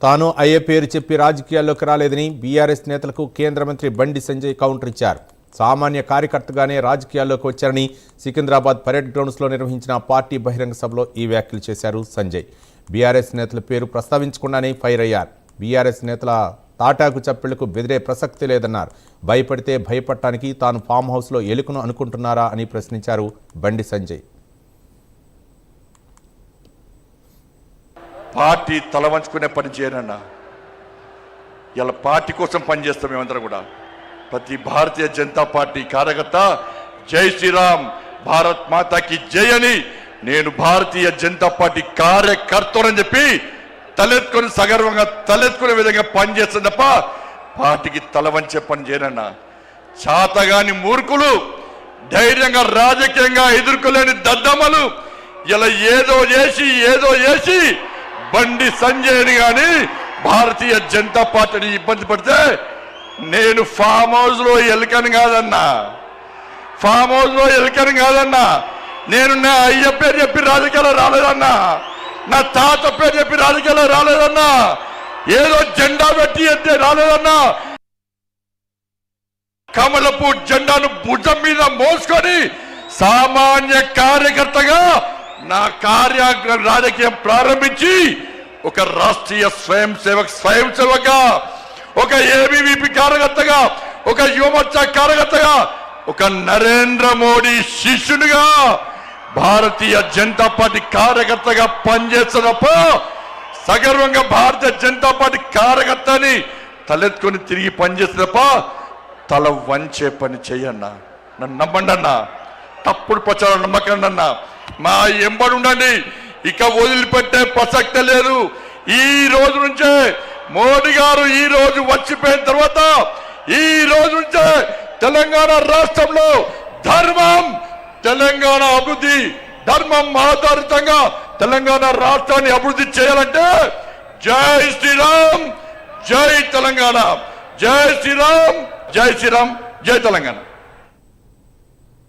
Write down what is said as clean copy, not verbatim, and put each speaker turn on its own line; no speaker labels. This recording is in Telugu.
తాను అయ్యే పేరు చెప్పి రాజకీయాల్లోకి రాలేదని బీఆర్ఎస్ నేతలకు కేంద్ర మంత్రి బండి సంజయ్ కౌంటర్ ఇచ్చారు. సామాన్య కార్యకర్తగానే రాజకీయాల్లోకి వచ్చారని సికింద్రాబాద్ పరేడ్ గ్రౌండ్స్లో నిర్వహించిన పార్టీ బహిరంగ సభలో ఈ వ్యాఖ్యలు చేశారు సంజయ్. బీఆర్ఎస్ నేతల పేరు ప్రస్తావించకుండానే ఫైర్ అయ్యారు. బీఆర్ఎస్ నేతల తాటాకు చప్పిళ్లకు బెదిరే ప్రసక్తి లేదన్నారు. భయపడితే భయపడటానికి తాను ఫామ్ హౌస్లో ఎలుకను అనుకుంటున్నారా అని ప్రశ్నించారు బండి సంజయ్.
పార్టీ తలవంచుకునే పని చేయనన్నా, ఇలా పార్టీ కోసం పనిచేస్తాం. మేమందరం కూడా ప్రతి భారతీయ జనతా పార్టీ కార్యకర్త జై శ్రీరామ్, భారత్ మాతాకి జై అని నేను భారతీయ జనతా పార్టీ కార్యకర్తనని చెప్పి తలెత్తుకొని సగర్వంగా తలెత్తుకునే విధంగా పనిచేస్తుంది తప్ప పార్టీకి తలవంచే పని చేయనన్నా. చాతగాని మూర్ఖులు, ధైర్యంగా రాజకీయంగా ఎదుర్కోలేని దద్దమ్మలు ఇలా ఏదో చేసి బండి సంజయ్ని గాని భారతీయ జనతా పార్టీని ఇబ్బంది పడితే నేను ఫామ్ హౌస్ లో ఎలుకని కాదన్నా, ఫామ్ హౌస్ లో ఎలుకని కాదన్నా. నేను నా అయ్య పేరు చెప్పి రాజకీయాలు రాలేదన్నా, నా తాత పేరు చెప్పి రాజకీయాలు రాలేదన్నా, ఏదో జెండా పెట్టి ఎత్తే రాలేదన్నా. కమలపు జెండాను భుజం మీద మోసుకొని సామాన్య కార్యకర్తగా నా రాజకీయం ప్రారంభించి ఒక రాష్ట్రీయ స్వయం సేవక, ఒక ఏబీవీపీ కార్యకర్తగా, ఒక యువమోర్చా కార్యకర్తగా, ఒక నరేంద్ర మోడీ శిష్యునిగా భారతీయ జనతా పార్టీ కార్యకర్తగా పనిచేస్తున్నప్ప సగర్వంగా భారతీయ జనతా పార్టీ కార్యకర్తని తలెత్తుకొని తిరిగి పనిచేస్తున్నప్ప తల వంచే పని చెయ్యన్నా. నన్ను నమ్మండి అన్నా, తప్పుడు ప్రచారం నమ్మకండి అన్నా. మా ఎంబడి ఉండండి, ఇక వదిలిపెట్టే ప్రసక్తే లేదు. ఈ రోజు నుంచే మోడీ గారు ఈ రోజు వచ్చిపోయిన తర్వాత ఈ రోజు నుంచే తెలంగాణ రాష్ట్రంలో ధర్మం, తెలంగాణ అభివృద్ధి, ధర్మం ఆధారితంగా తెలంగాణ రాష్ట్రాన్ని అభివృద్ధి చేయాలంటే జై శ్రీరామ్, జై తెలంగాణ, జై శ్రీరామ్, జై శ్రీరామ్, జై తెలంగాణ.